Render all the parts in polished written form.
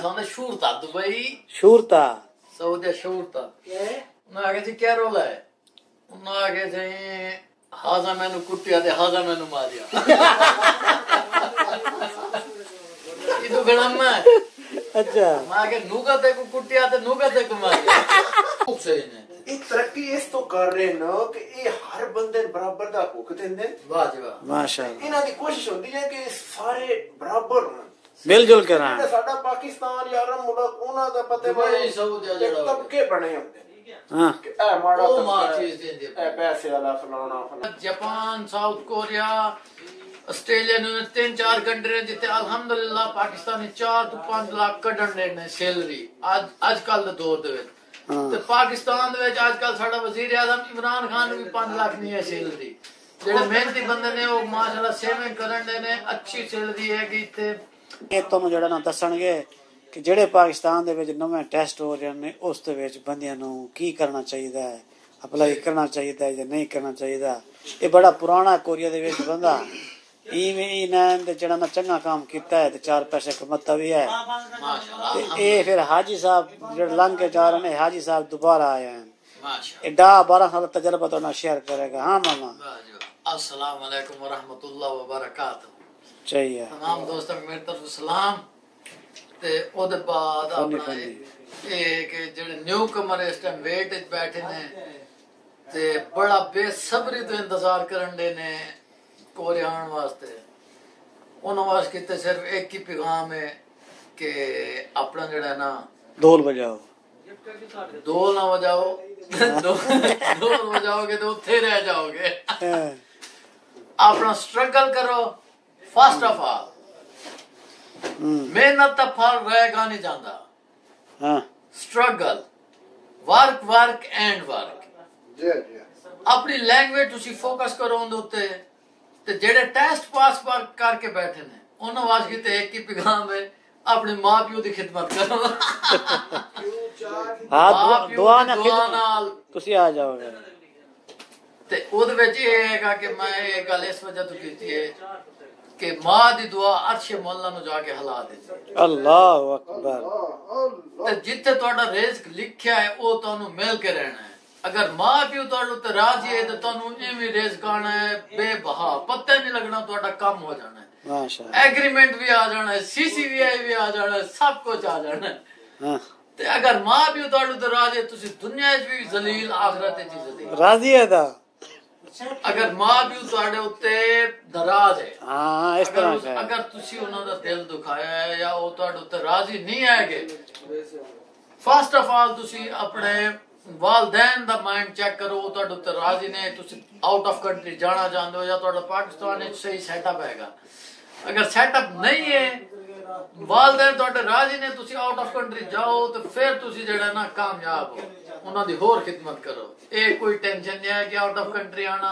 था शूरता Dubai शूरता Saudi शूरता उन्हें आगे जी क्या रोल है उन्हें आगे जी हाजा मैंने कुटिया दे हाजा मैंने मारिया ये तो गलम है अच्छा मां के नुगा ते को कुटिया ते नुगा ते को मारिया खूब सही ने ये तरक्की इस तो कर रहे न कि ये हर बंदे बराबर दा हक देंदे वाह जी वाह माशाअल्लाह इन्हां दी कोशिश होती है कि सारे बराबर हों मिलजुल के रहन साडा पाकिस्तान यार मुल्क उन्हां दा पते दुबई सऊदी जेड़ा तबके बने होंदे हां ए माड़ा ओ मां चीज देंदे ए पैसे वाला फलाना जापान साउथ कोरिया ऑस्ट्रेलिया ने 3-4 कंट्री जिते अल्हम्दुलिल्लाह पाकिस्तानी 4 तो 5 लाख कढण ने सैलरी आजकल दे दौर दे विच ते पाकिस्तान दे विच आजकल साडा वजीर आज़म इमरान खान भी 5 लाख नहीं है सैलरी जेडे मेहनती बंदे ने वो माशाल्लाह सेविंग करन दे ने अच्छी सैलरी है कि इत्थे ਇਹ ਤੁਹਾਨੂੰ ਜਿਹੜਾ ਨਾ ਦੱਸਣਗੇ ਕਿ ਜਿਹੜੇ ਪਾਕਿਸਤਾਨ ਦੇ ਵਿੱਚ ਨਵੇਂ ਟੈਸਟ ਹੋ ਰਹੇ ਨੇ ਉਸ ਦੇ ਵਿੱਚ ਬੰਦਿਆਂ ਨੂੰ ਕੀ ਕਰਨਾ ਚਾਹੀਦਾ ਹੈ ਅਪਲਾਈ ਕਰਨਾ ਚਾਹੀਦਾ ਹੈ ਜਾਂ ਨਹੀਂ ਕਰਨਾ ਚਾਹੀਦਾ ਇਹ ਬੜਾ ਪੁਰਾਣਾ ਕੋਰੀਆ ਦੇ ਵਿੱਚ ਬੰਦਾ ਇਵੇਂ ਇਹਨਾਂ ਦੇ ਜਿਹੜਾ ਨਾ ਚੰਗਾ ਕੰਮ ਕੀਤਾ ਹੈ ਤੇ 4 ਪੈਸੇ ਕਮਾਤਾ ਵੀ ਹੈ माशाल्लाह ਤੇ ਇਹ ਫਿਰ ਹਾਜੀ ਸਾਹਿਬ ਜਿਹੜੇ ਲੰਘ ਕੇ ਜਾ ਰਹੇ ਨੇ ਹਾਜੀ ਸਾਹਿਬ ਦੁਬਾਰਾ ਆਏ ਹਨ माशाल्लाह ਇਹ 10-12 ਸਾਲ ਦਾ ਤਜਰਬਾ ਤੁਹਾਡੇ ਨਾਲ ਸ਼ੇਅਰ ਕਰੇਗਾ ਹਾਂ ਮਾਮਾ अस्सलाम वालेकुम व रहमतुल्लाह व बरकातहू चाहिए तमाम दोस्तों को मेरी तरफ सलाम ते ओदे बाद अपना एक जेडे न्यू कमर इस टाइम वेट विच बैठे ने ते बड़ा बेसब्री तो इंतजार करन दे ने कोरिया आने वास्ते उन्होंने वास्ते किते सिर्फ एक ही पैगाम है कि अपना जेड़ा ना ढोल बजाओ ढोल ना बजाओ ढोल बजाओगे तो उत्थे रह जाओगे अपना स्ट्रगल करो फर्स्ट ऑफ ऑल मेहनत का फल रहेगा नहीं जाता struggle work work and work अपनी लैंग्वेज तुसी फोकस करो उन उत्ते ते जेड़े टेस्ट पास करके बैठे ने उन्होंने वास्ते ते एक ही पैगाम है अपने मां प्यो की खिदमत करो हां दुआ नाल तुसी आ जाओगे ते ओदे विच ये हैगा कि मैं एक गल इस वजह तो कीती है कि मां दी दुआ अर्श मौला नु जाके हिला देती अल्लाह अकबर ते जिथे तोड़ा रिज़्क लिखया है वो तानू मिल के रहना है अगर मां प्यो तोड़े ते राजी है तो तानू इवें रिज़्क आना है बेबहा पता नहीं लगना तोड़ा काम हो जाना है माशाल्लाह एग्रीमेंट भी आ जाना है सीसीवीआई भी आ जाना है सब कुछ आ जाना है हां ते अगर मां प्यो तोड़े ते राजी है तुसी दुनिया च भी जलील आखिरत च जलील राजी है दा अगर मां प्यो तोड़े उत्ते नाराज है हां इस तरह का अगर तुसी उन्हां दा दिल दुखाया है या वो तोड़े उत्ते राजी नहीं हैगे फर्स्ट ऑफ ऑल तुसी अपने वालदैन दा माइंड चेक करो तोड़े उत्ते राजी ने तुसी आउट ऑफ कंट्री जाना चाहते हो या तोड़ा पाकिस्तान में सही सेटअप हैगा अगर सेटअप नहीं है वालदैन तोड़े राजी ने तुसी आउट ऑफ कंट्री जाओ तो फिर तुसी जेड़ा ना कामयाब हो उन्हां दी होर खिदमत करो ये कोई टेंशन नहीं है कि आउट ऑफ कंट्री आना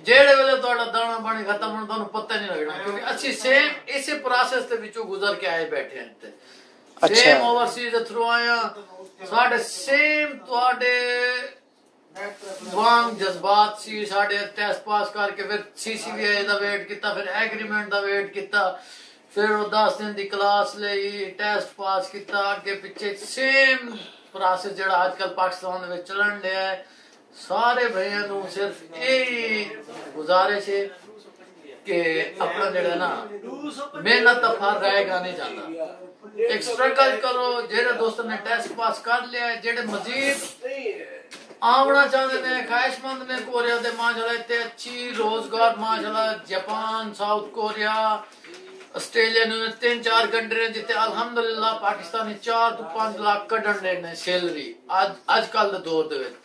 जेड़े वेले तोड़ा दाना पानी खत्म होना तानू पता नहीं लगना क्योंकि अच्छी सेम इसी प्रोसेस दे विचों गुजर के आए बैठे हैं ते सेम ओवरसीज दे थ्रू आया साडे सेम तोड़े वांग जज्बात सी साडे टेस्ट पास करके फिर सीसीवीआई दा वेट किता फिर एग्रीमेंट दा वेट किता फिर 10 दिन दी क्लास लई टेस्ट पास किता आगे पीछे सेम प्रोसेस जेड़ा आजकल पाकिस्तान में चलन दिया है सारे भाइयों को सिर्फ यही गुजारिश है कि अपना जेड़ा ना मेहनत का फल रहेगा नहीं जाता एक स्ट्रगल करो जेड़े दोस्तों ने टेस्ट पास कर लिया है जेड़े मजीद आवना चाहते ने ख्वाहिशमंद ने कोरिया दे माशाल्लाह इतने अच्छी रोजगार माशाल्लाह जापान साउथ कोरिया ऑस्ट्रेलिया ने 3-4 कंट्री जिते अल्हम्दुलिल्लाह पाकिस्तानी 4 तो 5 लाख कढण ने सैलरी आजकल दे दौर दे विच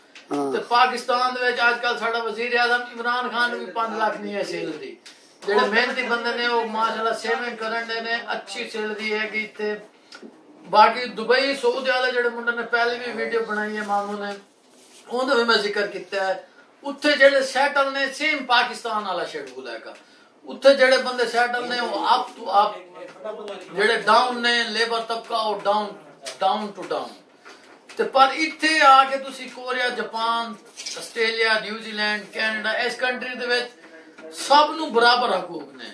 ते पाकिस्तान दे विच आजकल साडा वजीर आज़म इमरान खान भी 5 लाख नहीं है सैलरी जेडे मेहनती बंदे ने वो माशाल्लाह सेविंग करन दे ने अच्छी सैलरी है कि इत्थे बाकी दुबई सऊदी वाले जेडे मुंडे ने पहले भी वीडियो बनाई है मामू ने उन्होंने भी मैं जिक्र किया है उत्थे जेडे सेटल ने सेम पाकिस्तान वाला शेड्यूल है उत्थे जेडे बंदे सेटल ने वो अप टू अप जेडे डाउन ने लेबर तबका और डाउन टू डाउन ते पर इत्थे आके तुसी Korea Japan Australia New Zealand Canada इस कंट्री दे विच सब नू बराबर हकूक ने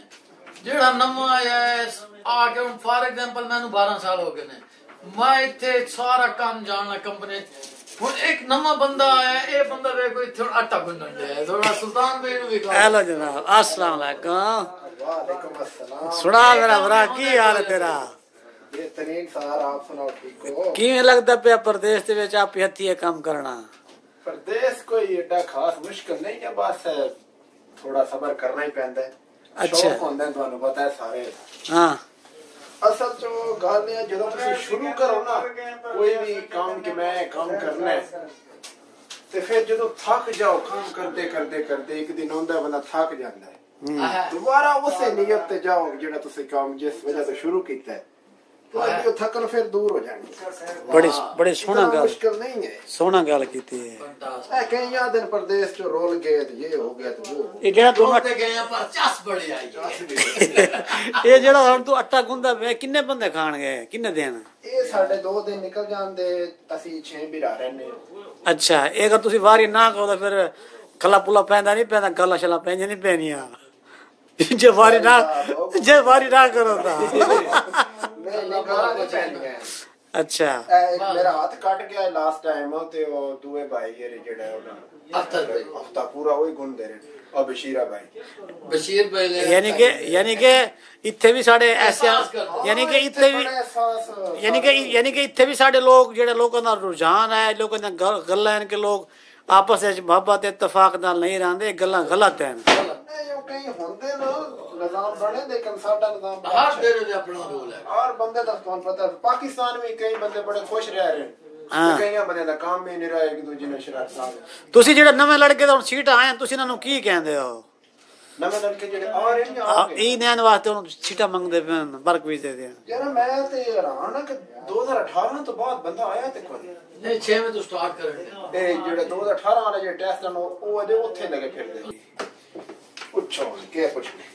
ਜਿਹੜਾ ਨਵਾਂ ਆਇਆ ਹੈ ਆ ਕੇ ਹੁਣ ਫਾਰ ਐਗਜ਼ਾਮਪਲ ਮੈਨੂੰ 12 ਸਾਲ ਹੋ ਗਏ ਨੇ ਮੈਂ ਇੱਥੇ ਸਾਰਾ ਕੰਮ ਜਾਣਨਾ ਕੰਪਨੀ ਹੁਣ ਇੱਕ ਨਵਾਂ ਬੰਦਾ ਆਇਆ ਇਹ ਬੰਦਾ ਵੇਖੋ ਇੱਥੇ ਆਟਾ ਗੁੰਨਣ ਡਿਆ ਥੋੜਾ ਸੁਲਤਾਨ ਬਈ ਨੂੰ ਵੀ ਕਹੋ हेलो जनाब अस्सलाम वालेकुम वालेकुम अस्सलाम सुना मेरा भरा की हाल है तेरा बेहतरीन सार आप सुनाओ ठीक हो किवें लगदा पे प्रदेश दे विच आप हत्थीए काम करना प्रदेश कोई एडा खास मुश्किल नहीं है बस थोड़ा सबर करना ही पैंदा है अच्छा शौक होंदा है ਤੁਹਾਨੂੰ ਪਤਾ ਹੈ ਸਾਰੇ हाँ ਅਸਲ ਚ ਗੱਲ ਇਹ ਜਦੋਂ ਤੁਸੀਂ ਸ਼ੁਰੂ ਕਰੋ ਨਾ ਕੋਈ ਵੀ ਕੰਮ ਕਿ ਮੈਂ ਕੰਮ ਕਰਨਾ ਹੈ ਤੇ ਫਿਰ ਜਦੋਂ ਥੱਕ ਜਾਓ ਕੰਮ ਕਰਦੇ ਕਰਦੇ ਕਰਦੇ ਇੱਕ ਦਿਨ ਹੁੰਦਾ ਬੰਦਾ ਥੱਕ ਜਾਂਦਾ ਹੈ ਦੁਬਾਰਾ ਉਸੇ ਨੀਅਤ ਤੇ ਜਾਓ ਜਿਹੜਾ ਤੁਸੀਂ ਕੰਮ ਜਿਸ ਵਜ੍ਹਾ ਤੋਂ ਸ਼ੁਰੂ ਕੀਤਾ ਹੈ ਤੁਹਾਡੀ ਉਹ ਥਕਨ ਫਿਰ ਦੂਰ ਹੋ ਜਾਣੀ बड़े सोहना गल मुश्किल नहीं है सोहना गल कीती है ए कई दिन प्रदेश चो रोल गए तो ये हो गया तो वो ये जेड़ा तू ਤੇ ਗਏ ਆ ਪਰ ਚਸ ਬੜੀ ਆਈ ये जेड़ा हुन तू आटा गुंदा पे किन्ने बंदे खाणगे किन्ने दिन ਇਹ ਸਾਡੇ 2 ਦਿਨ ਨਿਕਲ ਜਾਂਦੇ ਅਸੀਂ 6 ਬਿਰਾ ਰਹਿੰਦੇ अच्छा ये अगर तुसी वारी ना कहो तो फिर खला पुला पैंदा नहीं पैंदा गला शला पैंजे नहीं पैनिया जे वारी ना करो ता मैं निकाल के पैंदियां अच्छा एक मेरा हाथ कट गया लास्ट टाइम ते वो दूए भाई जेड़ा ओदा ਅਖਤਰ ਭਾਈ हफ्ता पूरा वही गुंदे रहे और बशीरा भाई ਬਸ਼ੀਰ ਭਾਈ ਨੇ यानी के इत्थे भी साडे ऐसे यानी कि इत्थे भी यानी कि इत्थे भी साडे लोग जेड़े लोकां दा रुझान है लोकां दा गल्लां हैं कि लोग आपस विच मोहब्बत इत्तेफाक नाल नहीं रहंदे गल्लां गलत हैं नहीं वो कहीं होंदे ना निजाम बने लेकिन साडा निजाम ਹਰ ਦੇਰ ਦੇ ਆਪਣਾ ਰੋਲ ਹੈ और बंदे दा तुहानू पता है पाकिस्तान में कई बंदे बड़े खुश रह रहे हैं कई बंदे दा काम भी नहीं रहा एक दूजे ने शरारत नाल ਤੁਸੀਂ ਜਿਹੜੇ ਨਵੇਂ ਲੜਕੇ ਤਾਂ ਹੁਣ ਸੀਟ ਆਏ ਤੁਸੀਂ ਇਹਨਾਂ ਨੂੰ ਕੀ ਕਹਿੰਦੇ ਹੋ नवे लड़के जेड़े आ रहे हैं आ ਇਹ ਨੈਣ ਵਾਸਤੇ ਹੁਣ ਸੀਟਾਂ ਮੰਗਦੇ ਪਏ ਬਰਕ ਵੀ ਦੇ ਦੇ यार मैं ते हैरान हां कि 2018 तो बाद बंदा आया ते कोई ਨਹੀਂ 6 ਵਜੇ ਤੋਂ ਸਟਾਰਟ ਕਰਨ ਤੇ ਜਿਹੜੇ 2018 ਵਾਲੇ ਜਿਹੜੇ ਟੈਸਟ ਹਨ ਉਹ ਅਜੇ ਉੱਥੇ ਲੱਗੇ ਫਿਰਦੇ ਪੁੱਛੋ ਕੀ ਪੁੱਛਣਾ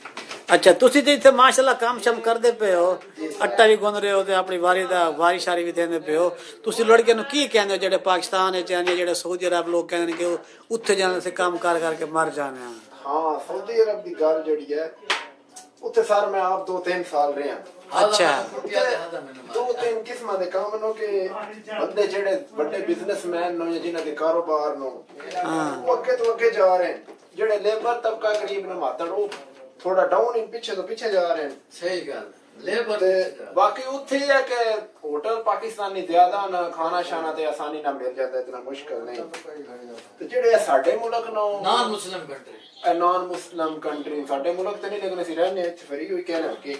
ਅੱਛਾ ਤੁਸੀਂ ਤੇ ਇੱਥੇ ਮਾਸ਼ਾਅੱਲਾ ਕੰਮ ਸ਼ਮ ਕਰਦੇ ਪਏ ਹੋ ਆਟਾ ਵੀ ਗੁੰਨ ਰਹੇ ਹੋ ਤੇ ਆਪਣੀ ਵਾਰੀ ਸ਼ਾਰੀ ਵੀ ਦੇਂਦੇ ਪਏ ਹੋ ਤੁਸੀਂ ਲੜਕਿਆਂ ਨੂੰ ਕੀ ਕਹਿੰਦੇ ਹੋ ਜਿਹੜੇ ਪਾਕਿਸਤਾਨ ਵਿੱਚ ਆਨੇ ਜਿਹੜੇ ਸਾਊਦੀ ਅਰਬ ਲੋਕ ਕਹਿੰਦੇ ਨੇ ਕਿ ਉਹ ਉੱਥੇ ਜਾਣ ਸੇ ਕੰਮ ਕਰ ਕਰਕੇ ਮਰ ਜਾਣੇ ਆ ਹਾਂ ਸਾਊਦੀ ਅਰਬ ਦੀ ਗੱਲ ਜਿਹੜੀ ਹੈ ਉੱਥੇ ਸਰ ਮੈਂ ਆਪ 2-3 ਸਾਲ ਰਿਹਾ अच्छा 2-3 ਕਿਸਮਾਂ ਦੇ ਕੰਮ ਨੂੰ ਕਿ ਬੰਦੇ ਜਿਹੜੇ ਵੱਡੇ ਬਿਜ਼ਨਸਮੈਨ ਨੂੰ ਜਿਨ੍ਹਾਂ ਦੇ ਕਾਰੋਬਾਰ ਨੂੰ ਉਹ ਅੱਗੇ ਤੋਂ ਅੱਗੇ ਜਾ ਰਹੇ ਜਿਹੜੇ ਲੇਬਰ ਤਬਕਾ ਗਰੀਬ ਨਮਾਤੜ ਉਹ थोड़ा डाउन इन पीछे तो पीछे जा रहे हैं ਸਹੀ ਗੱਲ ਲੇਬਰ बाकी उत्थे है कि होटल पाकिस्तानी ज्यादा ना खाना शाना ते आसानी ना मिल जाता इतना मुश्किल नहीं ते जेड़े साडे मुल्क नो ਨਾਨ ਮੁਸਲਿਮ ਕੰਟਰੀ नॉन मुस्लिम कंट्री साडे मुल्क ते नहीं लेकिन ਅਸੀਂ रहने इत्थे फिर ही कहना कि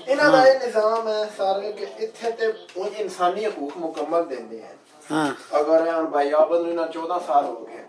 इन्हां दा ਇਹ ਨਿਜ਼ਾਮ ਹੈ ਸਾਰੇ ਕਿ ਇੱਥੇ ਤੇ ਉਹ ਇਨਸਾਨੀ ਹਕੂਕ ਮੁਕੰਮਲ ਦਿੰਦੇ ਹਨ हाँ अगर हम भाई आबद ਨੂੰ 14 साल हो गए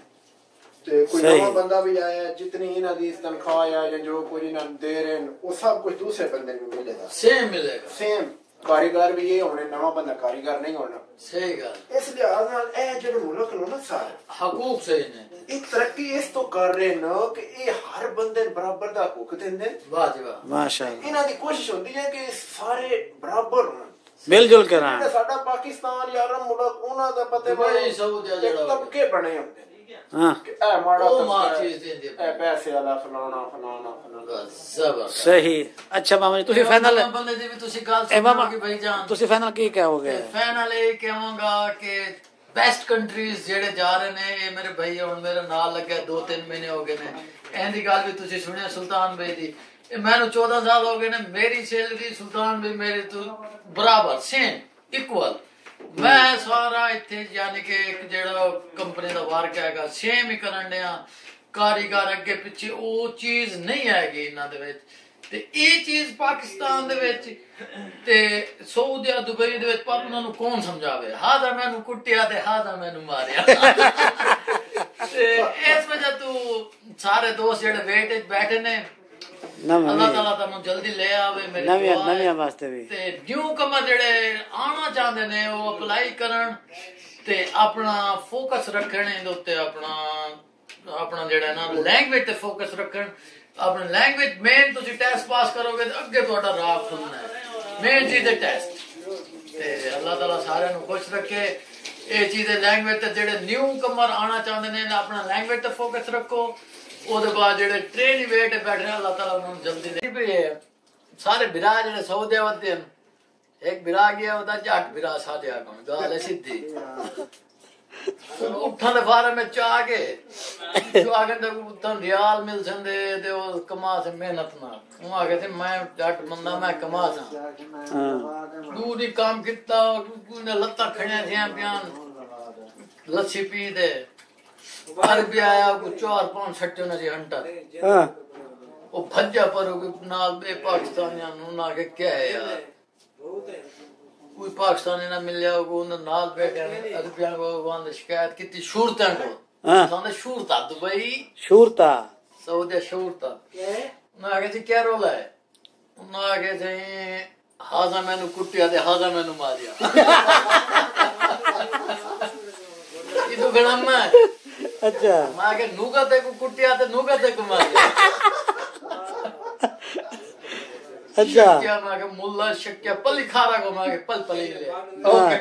ਤੇ ਕੋਈ ਨਵਾਂ ਬੰਦਾ ਵੀ ਆਇਆ ਜਿਤਨੀ ਇਹਨਾਂ ਦੀ ਤਨਖਾਹ ਆ ਜਾਂ ਜੋ ਕੋਈ ਇਹਨਾਂ ਨੂੰ ਦੇ ਰਹੇ ਨੇ ਉਹ ਸਭ ਕੁਝ ਦੂਸਰੇ ਬੰਦੇ ਨੂੰ ਮਿਲੇਗਾ ਸੇਮ ਮਿਲੇਗਾ ਸੇਮ ਕਾਰੀਗਰ ਵੀ ਇਹ ਹੋਣੇ ਨਵਾਂ ਬੰਦਾ ਕਾਰੀਗਰ ਨਹੀਂ ਹੋਣਾ ਸਹੀ ਗੱਲ ਇਸ ਲਿਹਾਜ਼ ਨਾਲ ਇਹ ਜਿਹੜੇ ਮੁਲਕ ਨੂੰ ਨਾ ਸਾਰੇ ਹਕੂਕ ਸਹੀ ਨੇ ਇਹ ਤਰੱਕੀ ਇਸ ਤੋਂ ਕਰ ਰਹੇ ਨੇ ਕਿ ਇਹ ਹਰ ਬੰਦੇ ਨੂੰ ਬਰਾਬਰ ਦਾ ਹਕੂਕ ਦਿੰਦੇ ਵਾਹ ਜੀ ਵਾਹ माशाअल्लाह ਇਹਨਾਂ ਦੀ ਕੋਸ਼ਿਸ਼ ਹੁੰਦੀ ਹੈ ਕਿ ਸਾਰੇ ਬਰਾਬਰ ਹੋਣ मिलजुल के रहा ਸਾਡਾ ਪਾਕਿਸਤਾਨ ਜਾਂ ਅਰਬ ਮੁਲਕ ਉਹਨਾਂ ਦਾ ਪਤੇ ਦੁਬਈ ਸਾਊਦੀ ਜਿਹੜਾ ਤਬਕੇ ਬਣੇ ਹੁੰਦੇ ਨੇ हाँ ਇਹ ਮਾੜਾ ਉਹ ਮਾਂ ਚੀਜ਼ ਦਿੰਦੇ ਇਹ ਪੈਸੇ ਵਾਲਾ ਫਲਾਣਾ ਜ਼ਬਰ सही अच्छा मामा जी ਤੁਸੀਂ ਫਾਈਨਲ ਬੰਦੇ ਦੀ ਵੀ ਤੁਸੀਂ ਗੱਲ ए मामा ਸੁਣੋਗੇ ਭਾਈ ਜਾਨ ਤੁਸੀਂ ਫਾਈਨਲ ਕੀ ਕਹੋਗੇ ਫਾਈਨਲ ਇਹ ਕਹਾਂਗਾ ਕਿ ਬੈਸਟ ਕੰਟਰੀਜ਼ ਜਿਹੜੇ ਜਾ ਰਹੇ ਨੇ ਇਹ ਮੇਰੇ ਭਾਈ ਹੁਣ ਮੇਰੇ ਨਾਲ ਲੱਗੇ 2-3 ਮਹੀਨੇ ਹੋ ਗਏ ਨੇ ਇਹਦੀ ਗੱਲ ਵੀ ਤੁਸੀਂ ਸੁਣਿਆ ਸੁਲਤਾਨ ਬਈ ਦੀ ਮੈਨੂੰ 14 ਸਾਲ ਹੋ ਗਏ ਨੇ ਮੇਰੀ ਸੈਲਰੀ ਸੁਲਤਾਨ ਬਈ ਮੇਰੇ ਤੋਂ ਬਰਾਬਰ ਸੇਮ ਇਕੁਅਲ ਮੈਂ ਸਾਰਾ ਇੱਥੇ ਯਾਨੀ ਕਿ ਇੱਕ ਜਿਹੜਾ ਕੰਪਨੀ ਦਾ ਵਰਕ ਹੈਗਾ ਸੇਮ ਹੀ ਕਰਨ ਡਿਆ ਕਾਰੀਗਰ ਅੱਗੇ ਪਿੱਛੇ ਉਹ ਚੀਜ਼ ਨਹੀਂ ਆਏਗੀ ਇਹਨਾਂ ਦੇ ਵਿੱਚ ਤੇ ਇਹ ਚੀਜ਼ ਪਾਕਿਸਤਾਨ ਦੇ ਵਿੱਚ ਤੇ ਸਾਊਦੀ ਦੁਬਈ ਦੇ ਵਿੱਚ ਪਰ ਉਹਨਾਂ ਨੂੰ ਕੌਣ ਸਮਝਾਵੇ ਹਾਦਾ ਮੈਨੂੰ ਕੁੱਟਿਆ ਤੇ ਹਾਦਾ ਮੈਨੂੰ ਮਾਰਿਆ ਤੇ ਇਸ ਵਜ੍ਹਾ ਤੋਂ ਸਾਰੇ ਦੋਸਤ ਜਿਹੜੇ ਵੇਟ ਵਿੱਚ ਬੈਠੇ ਨੇ अल्लाह ताला तुहानू जल्दी ले आवे मेरी नवी वास्ते भी ते न्यू कमर जेड़े आना चाहते ने वो अप्लाई करन ते अपना फोकस रखण इहदे उत्ते अपना जेड़ा ना लैंग्वेज ते फोकस रखण अपनी लैंग्वेज मेन तुसी टेस्ट पास करोगे ते अगे तुहाडा राह खुलना है मेन चीज है टेस्ट ते अल्लाह ताला सारे नु खुश रखे ये चीज लैंग्वेज ते जेड़े न्यू कमर आना चाहते ने अपना लैंग्वेज ते फोकस रखो ਉਹਦੇ ਬਾਅਦ ਜਿਹੜੇ ਟ੍ਰੇਨ ਵੇਟ ਬੈਠੇ ਨੇ ਅੱਲਾਹ ਤਾਲਾ ਉਹਨਾਂ ਨੂੰ ਜਲਦੀ ਦੇ ਵੀ ਸਾਰੇ ਬਿਰਾ ਜਿਹੜੇ ਸੌਦੇ ਵਤੇ ਇੱਕ ਬਿਰਾ ਗਿਆ ਉਹਦਾ ਝੱਟ ਬਿਰਾ ਸਾਡੇ ਆ ਕੰਮ ਗੱਲ ਸਿੱਧੀ उठन फारे में चाह के जो आगे तक उठन रियाल मिल संदे ते ओ कमा से मेहनत ना वो आगे थे मैं जट बंदा मैं कमा सा दूरी काम किता ने लत्ता खड़े थे बयान लस्सी पी दे बाहर भी आया को 4-5 छट्टे ने जी हंटर हां ओ भज्जा पर नाल बे पाकिस्तानियां नु ना के क्या है यार कोई पाकिस्तानी ना मिल जाओ को नाल बैठे अरबियां को वहां शिकायत की शूरता को हां शूरता दुबई शूरता सऊदी शूरता ना आगे जी क्या रोला है ना आगे जी हाजा मैनू कुटिया दे हाजा मैनू मारिया ये तो गणा मैं अच्छा मैं आगे नुगा ते को कुटिया ते नुगा ते को मारिया अच्छा क्या मैं के मुल्ला शक्या पली खारा को मैं के पल पली ले ओके